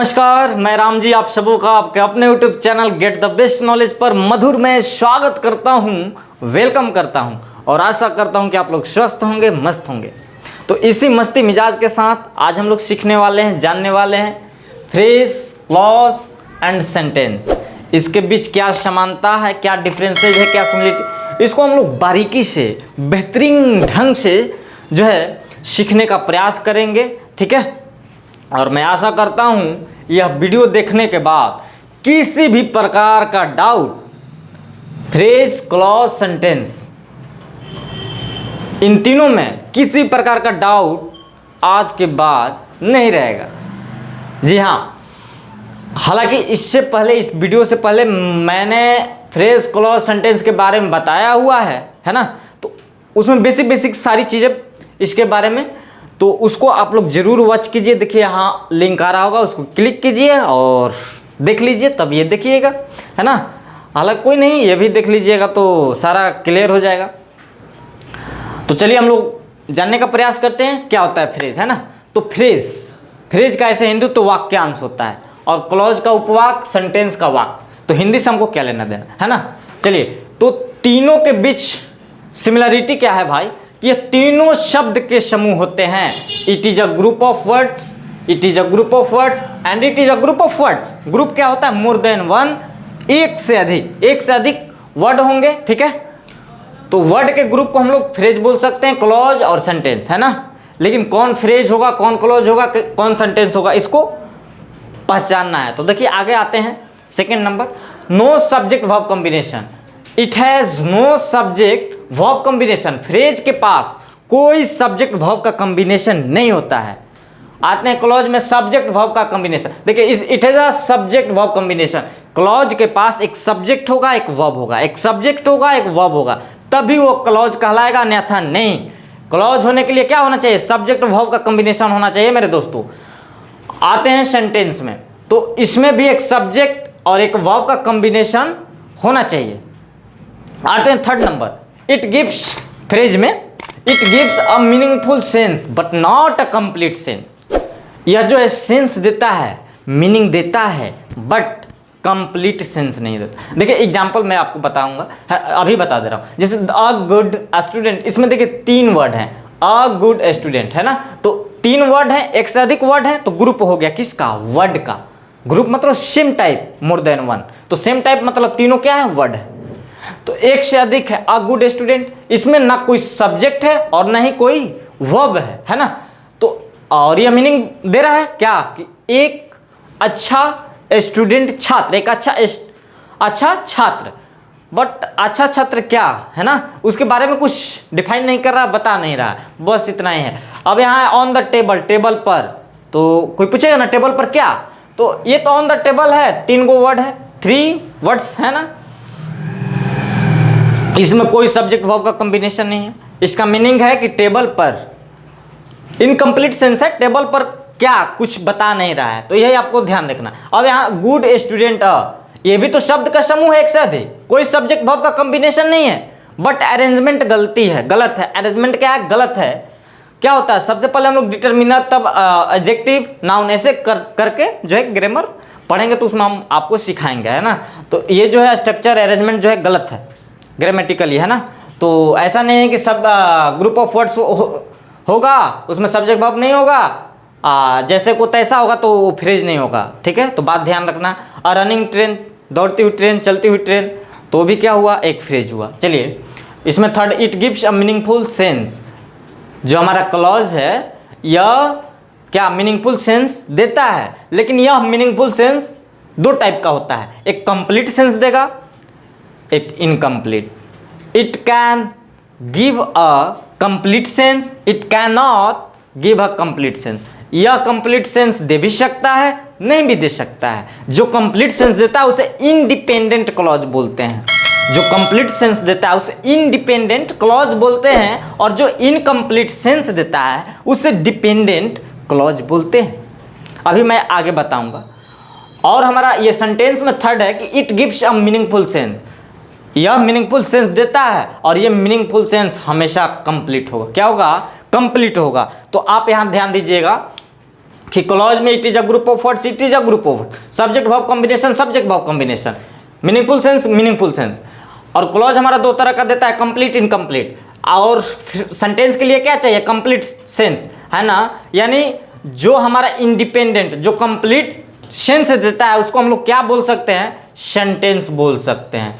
नमस्कार, मैं राम जी आप सबों का आपके अपने YouTube channel get the best knowledge पर मधुर में स्वागत करता हूं, वेलकम करता हूं और आशा करता हूं कि आप लोग स्वस्थ होंगे, मस्त होंगे। तो इसी मस्ती मिजाज के साथ आज हम लोग सीखने वाले हैं, जानने वाले हैं फ्रेज, क्लॉज एंड सेंटेंस। इसके बीच क्या समानता है, क्या डिफरेंसेज है, क्या सिमिलरिटी, इसको हम लोग बारीकी से बेहतरीन ढंग से जो है सीखने का प्रयास करेंगे। ठीक है, और मैं आशा करता हूँ यह वीडियो देखने के बाद किसी भी प्रकार का डाउट, फ्रेज, क्लॉज, सेंटेंस, इन तीनों में किसी प्रकार का डाउट आज के बाद नहीं रहेगा। जी हाँ, हालांकि इससे पहले, इस वीडियो से पहले मैंने फ्रेज, क्लॉज, सेंटेंस के बारे में बताया हुआ है ना। तो उसमें बेसिक सारी चीज़ें इसके बारे में, तो उसको आप लोग जरूर वॉच कीजिए। देखिए यहाँ लिंक आ रहा होगा, उसको क्लिक कीजिए और देख लीजिए, तब ये देखिएगा, है ना। हालांकि कोई नहीं, ये भी देख लीजिएगा तो सारा क्लियर हो जाएगा। तो चलिए हम लोग जानने का प्रयास करते हैं क्या होता है फ्रेज, है ना। तो फ्रेज का ऐसे हिंदी तो वाक्यांश होता है, और क्लॉज का उपवाक, सेंटेंस का वाक्य। तो हिंदी से हमको क्या लेना देना, है ना। चलिए, तो तीनों के बीच सिमिलरिटी क्या है भाई, ये तीनों शब्द के समूह होते हैं। It is a group of words, it is a group of words and it is a group of words. Group क्या होता है, मोर देन वन, एक से अधिक वर्ड होंगे। ठीक है, तो वर्ड के ग्रुप को हम लोग फ्रेज बोल सकते हैं, क्लॉज और सेंटेंस, है ना। लेकिन कौन फ्रेज होगा, कौन क्लॉज होगा, कौन सेंटेंस होगा, इसको पहचानना है। तो देखिए आगे आते हैं। Second number, no subject verb combination. It has no subject verb combination. Phrase के पास कोई सब्जेक्ट वर्ब का कॉम्बिनेशन नहीं होता है। आते हैं क्लॉज में, सब्जेक्ट वर्ब का कॉम्बिनेशन। देखिए it has a subject verb combination. Clause के पास एक सब्जेक्ट होगा, एक वर्ब होगा, एक सब्जेक्ट होगा, एक वर्ब होगा, तभी वो क्लॉज कहलाएगा, अन्यथा नहीं। क्लॉज होने के लिए क्या होना चाहिए, सब्जेक्ट वर्ब का कॉम्बिनेशन होना चाहिए मेरे दोस्तों। आते हैं सेंटेंस में, तो इसमें भी एक सब्जेक्ट और एक वर्ब का कॉम्बिनेशन होना चाहिए। आते हैं third number, it gives, phrase में it gives a meaningful sense but not a complete sense. यह जो है सेंस देता है, मीनिंग देता है, बट कंप्लीट सेंस नहीं देता। देखिए एग्जांपल मैं आपको बताऊंगा, अभी बता दे रहा हूं। जैसे अ गुड स्टूडेंट, इसमें देखिए तीन वर्ड हैं, अ गुड स्टूडेंट, है ना। तो तीन वर्ड है, एक से अधिक वर्ड है, तो ग्रुप हो गया किसका, वर्ड का। ग्रुप मतलब same type, more than one. तो सेम टाइप मतलब तीनों क्या है, वर्ड है। तो एक से अधिक है, अ गुड स्टूडेंट, इसमें ना कोई सब्जेक्ट है और ना ही कोई वर्ब है ना। तो और यह मीनिंग दे रहा है क्या, कि एक अच्छा स्टूडेंट, छात्र, एक अच्छा छात्र। बट अच्छा छात्र क्या है ना, उसके बारे में कुछ डिफाइन नहीं कर रहा, बता नहीं रहा, बस इतना ही है। अब यहाँ ऑन द टेबल, टेबल पर, तो कोई पूछेगा ना टेबल पर क्या, तो ये तो ऑन द टेबल है, तीन गो वर्ड है, 3 वर्ड्स है ना। इसमें कोई सब्जेक्ट वर्ब का कॉम्बिनेशन नहीं है। इसका मीनिंग है कि टेबल पर, इनकम्प्लीट सेंस है, टेबल पर क्या कुछ बता नहीं रहा है, तो यही आपको ध्यान रखना। अब यहाँ गुड स्टूडेंट, ये भी तो शब्द का समूह है, एक से अधिक, कोई सब्जेक्ट वर्ब का कॉम्बिनेशन नहीं है, बट अरेंजमेंट गलती है, गलत है। अरेंजमेंट क्या है, गलत है। क्या होता है, सबसे पहले हम लोग डिटर्मिनर, तब एडजेक्टिव, नाउन, ऐसे करके जो है ग्रामर पढ़ेंगे, तो उसमें हम आपको सिखाएंगे, है ना। तो ये जो है स्ट्रक्चर, अरेंजमेंट जो है गलत है ग्रामेटिकली, है ना। तो ऐसा नहीं है कि सब ग्रुप ऑफ वर्ड्स होगा, उसमें सब्जेक्ट वर्ब नहीं होगा, जैसे को तैसा होगा तो वो फ्रेज नहीं होगा। ठीक है, तो बात ध्यान रखना। और रनिंग ट्रेन, दौड़ती हुई ट्रेन, चलती हुई ट्रेन, तो भी क्या हुआ, एक फ्रेज हुआ। चलिए इसमें third, it gives a meaningful sense. जो हमारा क्लॉज है यह क्या मीनिंगफुल सेंस देता है, लेकिन यह मीनिंगफुल सेंस दो टाइप का होता है, एक कंप्लीट सेंस देगा, एक incomplete. It can give a complete sense, it can not give a complete sense. यह कंप्लीट सेंस दे भी सकता है, नहीं भी दे सकता है। जो कंप्लीट सेंस देता है उसे इंडिपेंडेंट क्लॉज बोलते हैं। जो कंप्लीट सेंस देता है उसे इंडिपेंडेंट क्लॉज बोलते हैं, और जो इनकम्प्लीट सेंस देता है उसे डिपेंडेंट क्लॉज बोलते हैं। अभी मैं आगे बताऊंगा। और हमारा ये सेंटेंस में थर्ड है कि it gives a meaningful sense. यह मीनिंगफुल सेंस देता है, और यह मीनिंगफुल सेंस हमेशा कंप्लीट होगा। क्या होगा, कंप्लीट होगा। तो आप यहां ध्यान दीजिएगा, कि क्लॉज में it is a group of words, it is a group of word, subject verb combination, subject verb combination, meaningful sense, meaningful sense. और क्लॉज हमारा दो तरह का देता है, कंप्लीट, इनकम्प्लीट। और सेंटेंस के लिए क्या चाहिए, कंप्लीट सेंस, है ना। यानी जो हमारा इंडिपेंडेंट, जो कंप्लीट सेंस देता है उसको हम लोग क्या बोल सकते हैं, सेंटेंस बोल सकते हैं,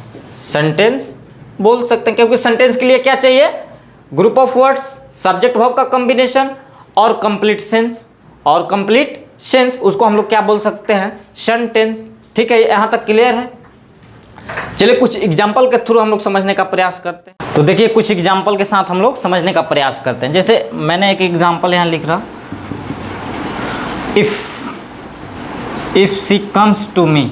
सेंटेंस बोल सकते हैं। क्योंकि सेंटेंस के लिए क्या चाहिए, group of words, subject verb का कॉम्बिनेशन और कंप्लीट सेंस। और कंप्लीट सेंस उसको हम लोग क्या बोल सकते हैं, सेंटेंस। ठीक है, यहाँ तक क्लियर है। चलिए कुछ एग्जाम्पल के थ्रू हम लोग समझने का प्रयास करते हैं। तो देखिए कुछ एग्जाम्पल के साथ हम लोग समझने का प्रयास करते हैं। जैसे मैंने एक एग्जाम्पल यहाँ लिख रहा, if she comes to me,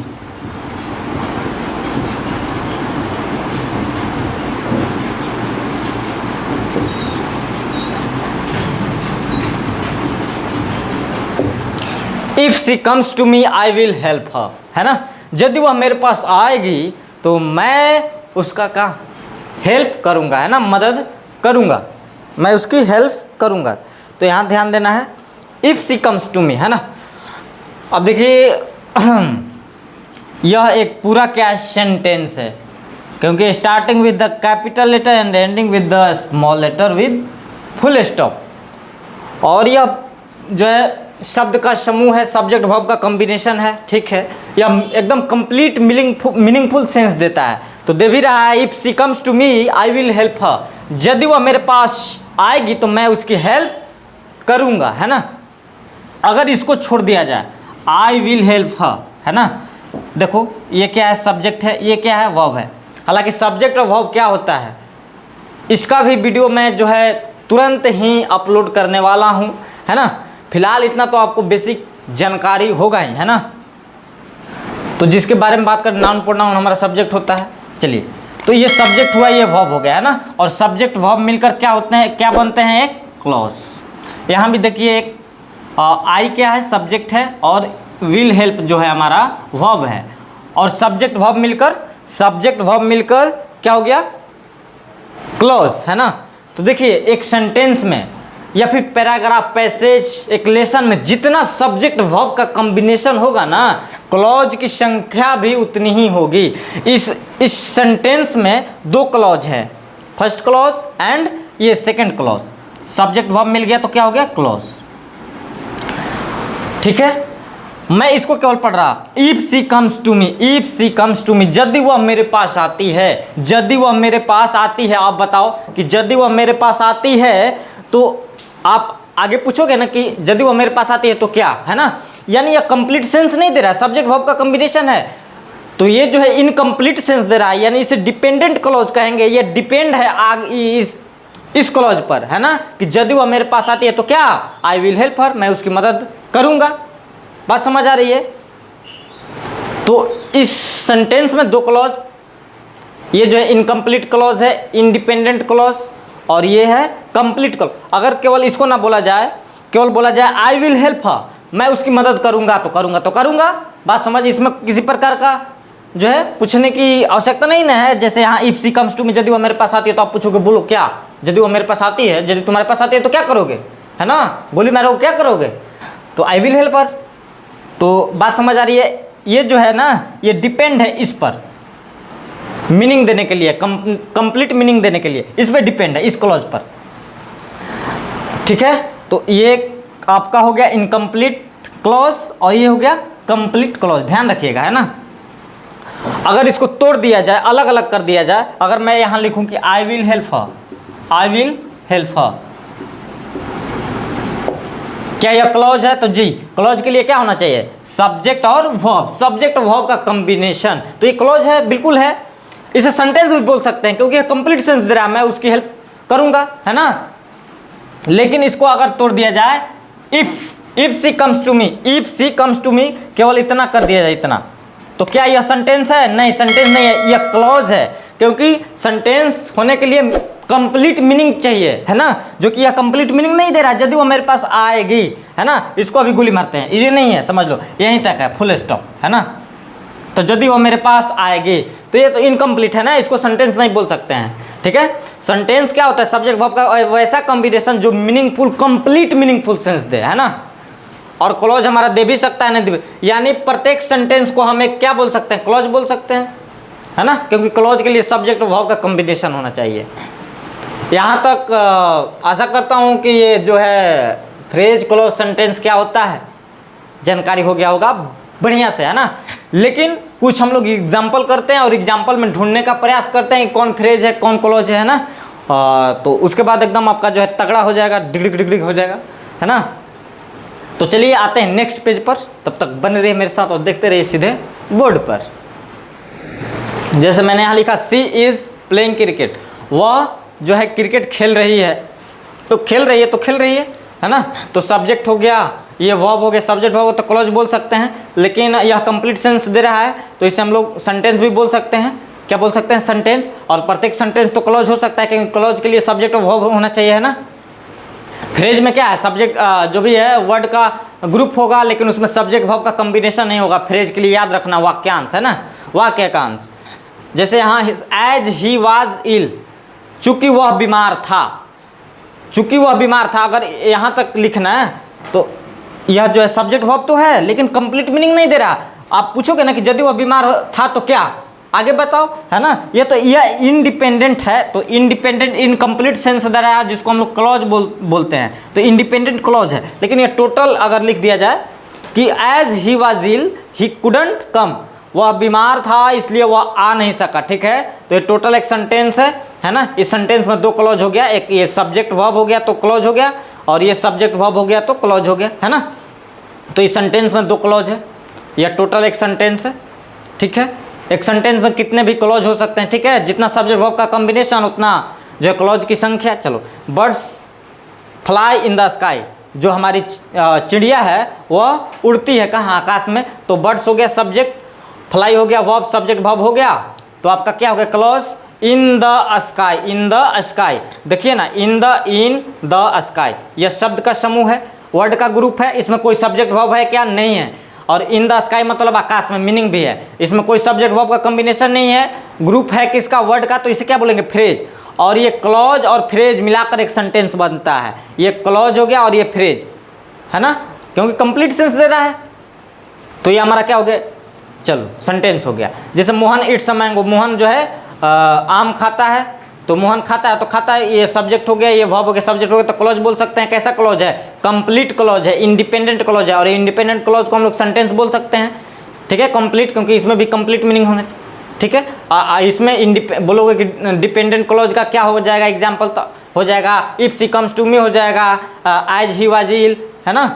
if she comes to me I will help her, है ना। यदि वह मेरे पास आएगी तो मैं उसका क्या हेल्प करूंगा, है ना, मदद करूंगा, मैं उसकी हेल्प करूंगा। तो यहाँ ध्यान देना है, if she comes to me, है ना। अब देखिए यह एक पूरा क्या सेंटेंस है, क्योंकि starting with the capital letter and ending with the small letter with full stop. और यह जो है शब्द का समूह है, सब्जेक्ट वर्ब का कॉम्बिनेशन है, ठीक है। यह एकदम कंप्लीट मीनिंगफुल सेंस देता है। तो दे भी रहा है, if she comes to me I will help her, यदि वह मेरे पास आएगी तो मैं उसकी हेल्प करूंगा, है ना। अगर इसको छोड़ दिया जाए, आई विल हेल्प हर, है ना, देखो ये क्या है, सब्जेक्ट है, ये क्या है, वर्ब है। हालांकि सब्जेक्ट और वर्ब क्या होता है, इसका भी वीडियो मैं जो है तुरंत ही अपलोड करने वाला हूँ, है ना। फिलहाल इतना तो आपको बेसिक जानकारी होगा ही, है ना। तो जिसके बारे में बात करें, नाउन प्रोनाउन हमारा सब्जेक्ट होता है। चलिए, तो ये सब्जेक्ट हुआ, ये वर्ब हो गया, है ना। और सब्जेक्ट वर्ब मिलकर क्या होते हैं, क्या बनते हैं, एक क्लॉज। यहाँ भी देखिए एक आई क्या है, सब्जेक्ट है, और विल हेल्प जो है हमारा वर्ब है। और सब्जेक्ट वर्ब मिलकर क्या हो गया, क्लॉज, है ना। तो देखिए एक सेंटेंस में या फिर पैराग्राफ, पैसेज, एक लेसन में जितना सब्जेक्ट वर्ब का कॉम्बिनेशन होगा ना, क्लॉज की संख्या भी उतनी ही होगी। इस सेंटेंस में दो क्लॉज है, फर्स्ट क्लॉज एंड ये सेकंड क्लॉज। सब्जेक्ट वर्ब मिल गया तो क्या हो गया, क्लॉज। ठीक है, मैं इसको केवल पढ़ रहा, if she comes to me, if she comes to me, यदि वह मेरे पास आती है, यदि वह मेरे पास आती है। आप बताओ कि यदि वह मेरे पास आती है, तो आप आगे पूछोगे ना कि यदि वह मेरे पास आती है तो क्या, है ना। यानी यह कंप्लीट सेंस नहीं दे रहा है, सब्जेक्ट वर्ब का कॉम्बिनेशन है, तो ये जो है इनकम्प्लीट सेंस दे रहा है। यानी इसे डिपेंडेंट क्लॉज कहेंगे, ये डिपेंड है इस क्लॉज पर, है ना, कि यदि वह मेरे पास आती है तो क्या, आई विल हेल्प हर, मैं उसकी मदद करूंगा। बात समझ आ रही है। तो इस सेंटेंस में दो क्लॉज, ये जो है इनकम्प्लीट क्लॉज है, इंडिपेंडेंट क्लॉज, और ये है कंप्लीट क्लॉज। अगर केवल इसको ना बोला जाए, केवल बोला जाए आई विल हेल्प हर, मैं उसकी मदद करूंगा, तो करूंगा। बात समझ, इसमें किसी प्रकार का जो है पूछने की आवश्यकता नहीं ना है। जैसे यहाँ if she comes to me, यदि वो मेरे पास आती है तो आप पूछोगे, बोलो क्या, यदि वो मेरे पास आती है, यदि तुम्हारे पास आती है तो क्या करोगे, है ना, गोली मारोगे, क्या करोगे, तो आई विल हेल्प हर। तो बात समझ आ रही है। ये जो है ना, ये डिपेंड है इस पर, मीनिंग देने के लिए, कंप्लीट मीनिंग देने के लिए इस पर डिपेंड है, इस क्लॉज पर। ठीक है, तो ये आपका हो गया इनकम्प्लीट क्लॉज और ये हो गया कंप्लीट क्लॉज, ध्यान रखिएगा, है ना। अगर इसको तोड़ दिया जाए, अलग अलग कर दिया जाए, अगर मैं यहाँ लिखूं कि आई will help her, I will help हर, क्या यह क्लॉज है, तो जी क्लॉज के लिए क्या होना चाहिए, सब्जेक्ट और वर्ब, सब्जेक्ट और वर्ब का कॉम्बिनेशन। तो ये क्लॉज है, बिल्कुल है। इसे सेंटेंस भी बोल सकते हैं क्योंकि कंप्लीट सेंस दे रहा है, मैं उसकी हेल्प करूंगा, है ना। लेकिन इसको अगर तोड़ दिया जाए, if she comes to me, if she comes to me, केवल इतना कर दिया जाए, इतना, तो क्या यह सेंटेंस है, नहीं, सेंटेंस नहीं है, यह क्लॉज है। क्योंकि सेंटेंस होने के लिए कंप्लीट मीनिंग चाहिए, है ना, जो कि यह कंप्लीट मीनिंग नहीं दे रहा है। यदि वो मेरे पास आएगी, है ना, इसको अभी गोली मारते हैं, ये नहीं है, समझ लो, यहीं तक है, फुल स्टॉप, है ना। तो यदि वो मेरे पास आएगी तो ये तो इनकम्प्लीट है ना, इसको सेंटेंस नहीं बोल सकते हैं। ठीक है, सेंटेंस क्या होता है, सब्जेक्ट वर्ब का वैसा कॉम्बिनेशन जो meaningful, complete meaningful sense they, है ना। और क्लॉज हमारा दे भी सकता है नहीं दे भी, यानी प्रत्येक सेंटेंस को हम एक क्या बोल सकते हैं, क्लॉज बोल सकते हैं, है ना, क्योंकि क्लॉज के लिए सब्जेक्ट वर्ब का कॉम्बिनेशन होना चाहिए। यहाँ तक आशा करता हूँ कि ये जो है फ्रेज क्लॉज सेंटेंस क्या होता है जानकारी हो गया होगा बढ़िया से, है ना। लेकिन कुछ हम लोग एग्जाम्पल करते हैं और एग्जाम्पल में ढूंढने का प्रयास करते हैं कि कौन फ्रेज है कौन क्लॉज है ना। तो उसके बाद एकदम आपका जो है तगड़ा हो जाएगा, डिग डिग डिग हो जाएगा, है ना। तो चलिए आते हैं नेक्स्ट पेज पर, तब तक बने रहिए मेरे साथ और देखते रहिए सीधे बोर्ड पर। जैसे मैंने यहाँ लिखा सी इज़ प्लेइंग क्रिकेट, वह जो है क्रिकेट खेल रही है, तो खेल रही है तो खेल रही है ना। तो सब्जेक्ट हो गया, ये वर्ब हो गया, सब्जेक्ट वर्ब तो क्लॉज बोल सकते हैं, लेकिन यह कंप्लीट सेंस दे रहा है तो इसे हम लोग सेंटेंस भी बोल सकते हैं। क्या बोल सकते हैं, सेंटेंस। और प्रत्येक सेंटेंस तो क्लॉज हो सकता है क्योंकि क्लॉज के लिए सब्जेक्ट और वर्ब होना चाहिए, है ना। फ्रेज में क्या है, सब्जेक्ट जो भी है वर्ड का ग्रुप होगा लेकिन उसमें सब्जेक्ट वर्ब का कॉम्बिनेशन नहीं होगा। फ्रेज के लिए याद रखना वाक्यांश, है ना, वाक्यांश। जैसे यहाँ एज ही वाज इल, चूंकि वह बीमार था, चूंकि वह बीमार था, अगर यहाँ तक लिखना है तो यह जो है सब्जेक्ट वर्ब तो है लेकिन कंप्लीट मीनिंग नहीं दे रहा। आप पूछोगे ना कि यदि वह बीमार था तो क्या, आगे बताओ, है ना। ये तो यह इंडिपेंडेंट है, तो इंडिपेंडेंट इनकम्प्लीट सेंस दे रहा है जिसको हम लोग क्लॉज बोलते हैं, तो इंडिपेंडेंट क्लॉज है। लेकिन ये टोटल अगर लिख दिया जाए कि as he was ill he couldn't come, वह बीमार था इसलिए वह आ नहीं सका, ठीक है। तो ये टोटल एक सेंटेंस है ना। इस सेंटेंस में दो क्लॉज हो गया, एक ये सब्जेक्ट वर्ब हो गया तो क्लॉज हो गया, और ये सब्जेक्ट वर्ब हो गया तो क्लॉज हो गया, है ना। तो इस सेंटेंस में दो क्लॉज है, यह टोटल एक सेंटेंस है, ठीक है। एक सेंटेंस में कितने भी क्लॉज हो सकते हैं, ठीक है, जितना सब्जेक्ट वर्ब का कॉम्बिनेशन उतना जो है क्लॉज की संख्या। चलो, birds fly in the sky, जो हमारी चिड़िया है वह उड़ती है कहाँ, आकाश में, तो बर्ड्स हो गया सब्जेक्ट, फ्लाई हो गया वर्ब, सब्जेक्ट वर्ब हो गया, तो आपका क्या हो गया clause in the sky, in the sky. देखिए ना, इन द स्काई यह शब्द का समूह है, वर्ड का ग्रुप है, इसमें कोई सब्जेक्ट वर्ब है क्या, नहीं है। और इन द स्काई मतलब आकाश में, मीनिंग भी है, इसमें कोई सब्जेक्ट वर्ब का कॉम्बिनेशन नहीं है, ग्रुप है किसका, वर्ड का, तो इसे क्या बोलेंगे, फ्रेज। और ये क्लॉज और फ्रेज मिलाकर एक सेंटेंस बनता है, ये क्लॉज हो गया और ये फ्रेज, है ना, क्योंकि कंप्लीट सेंस दे रहा है। तो ये हमारा क्या हो गया, चलो सेंटेंस हो गया। जैसे Mohan it's a mango, Mohan जो है आम खाता है, तो मोहन खाता है तो खाता है, ये सब्जेक्ट हो गया, ये वर्ब हो गया, सब्जेक्ट हो गया, तो क्लॉज बोल सकते हैं। कैसा क्लॉज है, कंप्लीट क्लॉज है, इंडिपेंडेंट क्लॉज है, और इंडिपेंडेंट क्लॉज को हम लोग सेंटेंस बोल सकते हैं, ठीक है। कंप्लीट, क्योंकि इसमें भी कंप्लीट मीनिंग होना चाहिए, ठीक है। इसमें बोलोगे कि डिपेंडेंट क्लॉज का क्या हो जाएगा, एग्जाम्पल तो हो जाएगा if she comes to me हो जाएगा, एज ही वाज इल, है ना।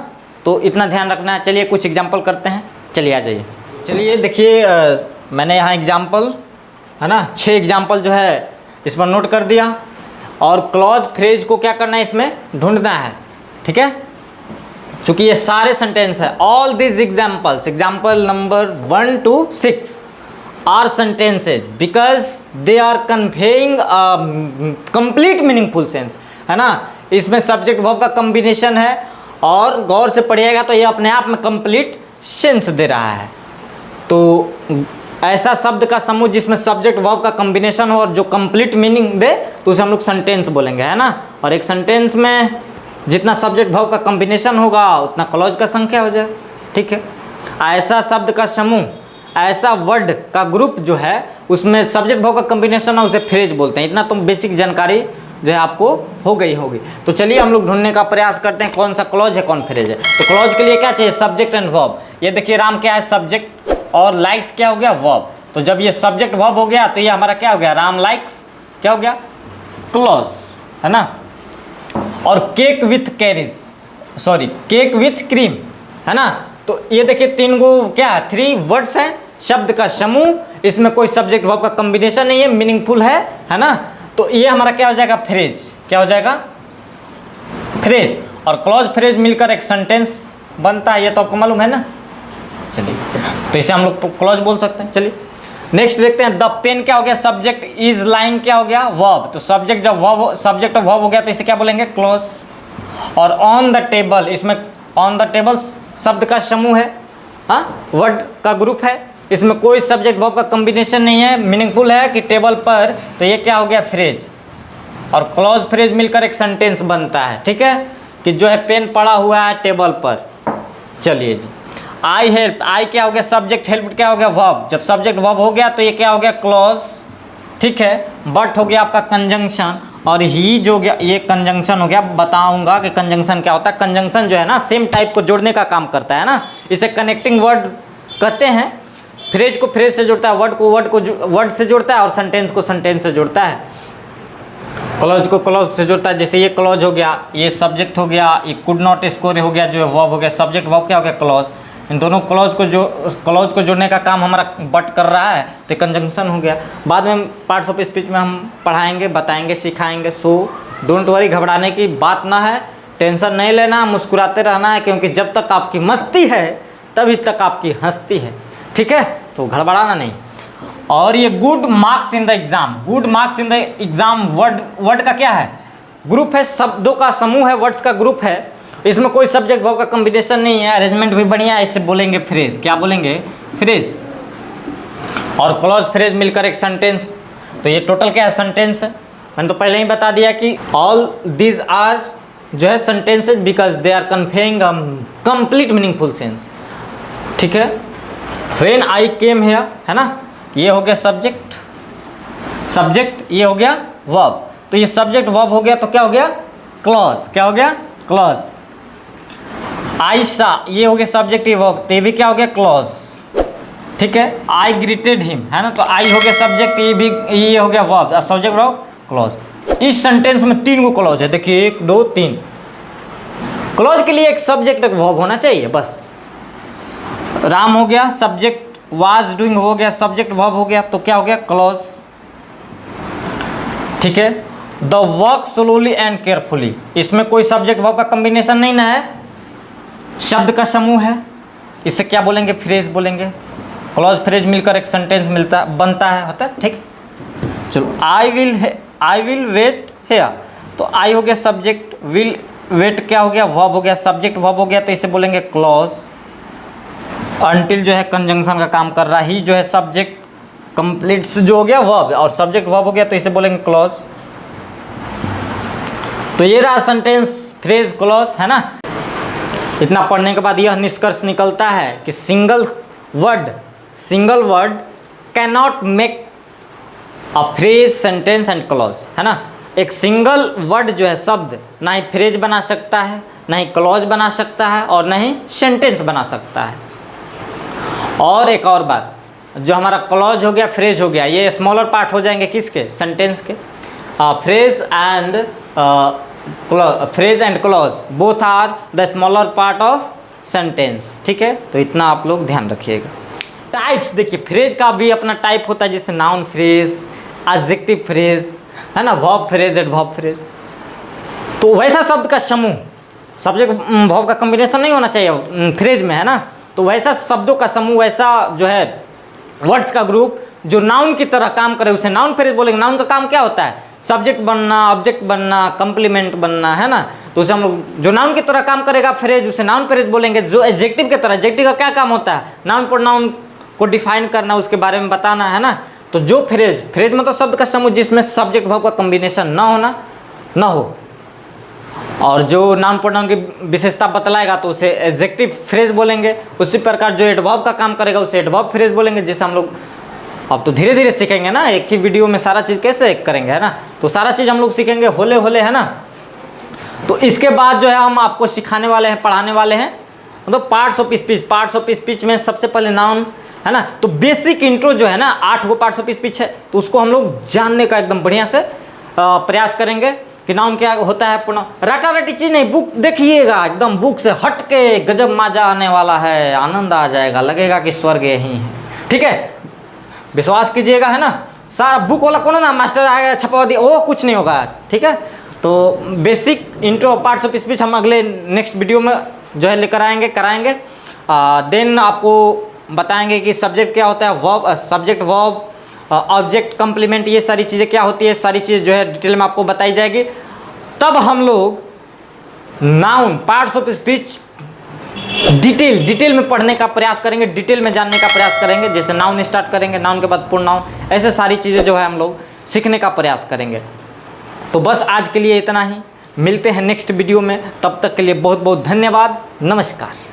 तो इतना ध्यान रखना है। चलिए कुछ एग्जाम्पल करते हैं, चलिए आ जाइए। चलिए देखिए, मैंने यहाँ एग्जाम्पल, है ना, 6 एग्जाम्पल जो है इस पर नोट कर दिया, और क्लॉज फ्रेज को क्या करना है, इसमें ढूंढना है, ठीक है। चूंकि ये सारे सेंटेंस है, all this examples, example number 1 to 6 are sentences because they are conveying complete meaningful sense, है ना। इसमें सब्जेक्ट वर्ब का कॉम्बिनेशन है, और गौर से पढ़िएगा तो ये अपने आप में कंप्लीट सेंस दे रहा है। तो ऐसा शब्द का समूह जिसमें सब्जेक्ट वर्ब का कॉम्बिनेशन हो और जो कंप्लीट मीनिंग दे, तो उसे हम लोग सेंटेंस बोलेंगे, है ना। और एक सेंटेंस में जितना सब्जेक्ट वर्ब का कॉम्बिनेशन होगा उतना क्लॉज का संख्या हो जाए, ठीक है। ऐसा शब्द का समूह, ऐसा वर्ड का ग्रुप जो है उसमें सब्जेक्ट वर्ब का कॉम्बिनेशन है, उसे फ्रेज बोलते हैं। इतना तो बेसिक जानकारी जो है आपको हो गई होगी। तो चलिए हम लोग ढूंढने का प्रयास करते हैं कौन सा क्लॉज है कौन फ्रेज है। तो क्लॉज के लिए क्या चाहिए, सब्जेक्ट एंड वर्ब। ये देखिए राम क्या है, सब्जेक्ट, और लाइक्स क्या हो गया, वर्ब। तो जब ये सब्जेक्ट वर्ब हो गया तो ये हमारा क्या हो गया, राम लाइक्स क्या हो गया, क्लॉज, है ना। और cake with carries, sorry cake with cream, है ना। तो ये देखिए 3 गो क्या है, 3 वर्ड्स हैं, शब्द का समूह, इसमें कोई सब्जेक्ट वर्ब का कॉम्बिनेशन नहीं है, मीनिंगफुल है ना। तो ये हमारा क्या हो जाएगा, फ्रेज, क्या हो जाएगा, फ्रेज। और क्लॉज फ्रेज मिलकर एक सेंटेंस बनता है, ये तो आपको मालूम है ना। चलिए, तो इसे हम लोग क्लॉज बोल सकते हैं। चलिए नेक्स्ट देखते हैं, द पेन क्या हो गया, सब्जेक्ट, इज लाइंग क्या हो गया, वर्ब। तो सब्जेक्ट जब वर्ब, सब्जेक्ट वर्ब हो गया तो इसे क्या बोलेंगे, क्लॉज। और ऑन द टेबल, इसमें ऑन द टेबल शब्द का समूह है, हाँ, वर्ड का ग्रुप है, इसमें कोई सब्जेक्ट वर्ब का कॉम्बिनेशन नहीं है, मीनिंगफुल है कि टेबल पर, तो ये क्या हो गया, फ्रेज। और क्लॉज फ्रेज मिलकर एक सेंटेंस बनता है, ठीक है, कि जो है पेन पड़ा हुआ है टेबल पर। चलिए जी, आई हेल्प, आई क्या हो गया सब्जेक्ट, हेल्प क्या हो गया वर्ब। जब सब्जेक्ट वर्ब हो गया तो ये क्या हो गया क्लॉज, ठीक है। बट हो गया आपका कंजंक्शन, और ही जो गया ये कंजंक्शन हो गया। बताऊंगा कि कंजंक्शन क्या होता है। कंजंक्शन जो है ना सेम टाइप को जोड़ने का काम करता है ना, इसे कनेक्टिंग वर्ड कहते हैं। फ्रेज को फ्रेज से जोड़ता है, वर्ड को वर्ड से जोड़ता है, और सेंटेंस को सेंटेंस से जोड़ता है, क्लॉज को क्लॉज से जोड़ता है। जैसे ये क्लॉज हो गया, ये सब्जेक्ट हो गया, ये कुड नॉट स्कोर हो गया, जो है वर्ब हो गया। सब्जेक्ट वर्ब क्या हो गया क्लॉज। इन दोनों क्लॉज को जोड़ने का काम हमारा बट कर रहा है, तो कंजंक्शन हो गया। बाद में पार्ट्स ऑफ स्पीच में हम पढ़ाएंगे, बताएंगे, सिखाएंगे। सो डोंट वरी, घबराने की बात ना है, टेंशन नहीं लेना, मुस्कुराते रहना है, क्योंकि जब तक आपकी मस्ती है तभी तक आपकी हंसती है, ठीक है। तो घबराना नहीं। और ये good marks in the exam, good marks in the exam word का क्या है, ग्रुप है, शब्दों का समूह है, वर्ड्स का ग्रुप है। इसमें कोई सब्जेक्ट वर्ब का कॉम्बिनेशन नहीं है, अरेंजमेंट भी बढ़िया है। इसे बोलेंगे फ्रेज, क्या बोलेंगे फ्रेज। और क्लॉज फ्रेज मिलकर एक सेंटेंस। तो ये टोटल क्या है सेंटेंस है। मैंने तो पहले ही बता दिया कि ऑल दीज आर जो है sentences because they are conveying complete meaningful sense, ठीक है। व्हेन आई केम हियर है ना, ये हो गया सब्जेक्ट, सब्जेक्ट ये हो गया वर्ब। तो ये सब्जेक्ट वर्ब हो गया, तो क्या हो गया क्लॉज, क्या हो गया क्लॉज। आई सा, ये हो गया सब्जेक्ट ये वर्ब, तो ये भी क्या हो गया क्लॉज, ठीक है। आई ग्रीटेड हिम है ना, तो आई हो गया सब्जेक्ट, ये भी ये हो गया वर्ब, सब्जेक्ट वर्ब क्लॉज। इस सेंटेंस में 3 गो क्लॉज है, देखिए 1 2 3। क्लॉज के लिए एक सब्जेक्ट एक वर्ब होना चाहिए बस। राम हो गया सब्जेक्ट, वाज डूइंग हो गया सब्जेक्ट वर्ब हो गया, तो क्या हो गया क्लॉज, ठीक है। The work slowly and carefully, इसमें कोई सब्जेक्ट वर्ब का कॉम्बिनेशन नहीं ना है, शब्द का समूह है, इसे क्या बोलेंगे फ्रेज बोलेंगे। क्लॉज फ्रेज मिलकर एक सेंटेंस बनता है, होता है, ठीक। चलो आई विल वेट हियर, तो आई हो गया सब्जेक्ट, विल वेट क्या हो गया वर्ब हो गया, सब्जेक्ट वर्ब हो गया, तो इसे बोलेंगे क्लॉज। अनटिल जो है कंजंक्शन का काम कर रहा है, ही जो है सब्जेक्ट, कंप्लीट्स जो हो गया वर्ब, और सब्जेक्ट वर्ब हो गया, तो इसे बोलेंगे क्लॉज। तो ये रहा सेंटेंस फ्रेज क्लॉज, है ना। इतना पढ़ने के बाद यह निष्कर्ष निकलता है कि single word can not make a phrase sentence and clause, है ना। एक सिंगल वर्ड जो है शब्द ना ही फ्रेज बना सकता है, ना ही क्लॉज बना सकता है, और ना ही सेंटेंस बना सकता है। और एक और बात, जो हमारा क्लॉज हो गया फ्रेज हो गया, ये स्मॉलर पार्ट हो जाएंगे किसके, सेंटेंस के। Phrase and clause both are the smaller part of sentence, ठीक है। तो इतना आप लोग ध्यान रखिएगा। टाइप्स देखिए, फ्रेज का भी अपना टाइप होता है, जैसे नाउन फ्रेज, एडजेक्टिव फ्रेज, है ना, वर्ब फ्रेज, एडवर्ब फ्रेज। तो वैसा शब्द का समूह, सब्जेक्ट वर्ब का कॉम्बिनेशन नहीं होना चाहिए फ्रेज में, है ना। तो वैसा शब्दों का समूह, वैसा जो है वर्ड्स का ग्रुप जो नाउन की तरह काम करे, उसे नाउन फ्रेज बोलेंगे। नाउन का काम क्या होता है, सब्जेक्ट बनना, ऑब्जेक्ट बनना, कंप्लीमेंट बनना, है ना। तो उसे हम लोग जो नाउन की तरह काम करेगा फ्रेज, उसे नाउन फ्रेज बोलेंगे। जो एडजेक्टिव की तरह, एडजेक्टिव का क्या काम होता है, नाउन प्रोनाउन को डिफाइन करना, उसके बारे में बताना, है ना। तो जो फ्रेज मतलब शब्द का समूह जिसमें सब्जेक्ट वर्ब का कॉम्बिनेशन ना हो, और जो नाउन प्रोनाउन की विशेषता बतलाएगा तो उसे एडजेक्टिव फ्रेज बोलेंगे। उसी प्रकार जो एडवर्ब का काम करेगा उसे एडवर्ब फ्रेज बोलेंगे। जैसे हम लोग अब तो धीरे धीरे सीखेंगे ना, एक ही वीडियो में सारा चीज़ कैसे करेंगे, है ना। तो सारा चीज़ हम लोग सीखेंगे होले होले, है ना। तो इसके बाद जो है हम आपको सिखाने वाले हैं, पढ़ाने वाले हैं, मतलब पार्ट्स ऑफ स्पीच में सबसे पहले नाउन, है ना। तो बेसिक इंट्रो जो है ना, 8 गो पार्ट्स ऑफ स्पीच है, तो उसको हम लोग जानने का एकदम बढ़िया से प्रयास करेंगे कि नाउन क्या होता है। पुनः रटा रटी चीज़ नहीं, बुक देखिएगा, एकदम बुक से हट के गजब मजा आने वाला है, आनंद आ जाएगा, लगेगा कि स्वर्ग यहीं है, ठीक है। विश्वास कीजिएगा, है ना। सारा बुक वाला कौन ना मास्टर आएगा छपवा दिया, वो कुछ नहीं होगा, ठीक है। तो basic intro parts of speech हम अगले नेक्स्ट वीडियो में जो है लेकर कराएंगे। देन आपको बताएंगे कि सब्जेक्ट क्या होता है, verb, subject verb, object complement, ये सारी चीज़ें क्या होती है, सारी चीज़ जो है डिटेल में आपको बताई जाएगी। तब हम लोग noun parts of speech detail में पढ़ने का प्रयास करेंगे, डिटेल में जानने का प्रयास करेंगे। जैसे नाउन स्टार्ट करेंगे, नाउन के बाद पूर्ण नाउन, ऐसे सारी चीज़ें जो है हम लोग सीखने का प्रयास करेंगे। तो बस आज के लिए इतना ही, मिलते हैं नेक्स्ट वीडियो में, तब तक के लिए बहुत बहुत धन्यवाद, नमस्कार।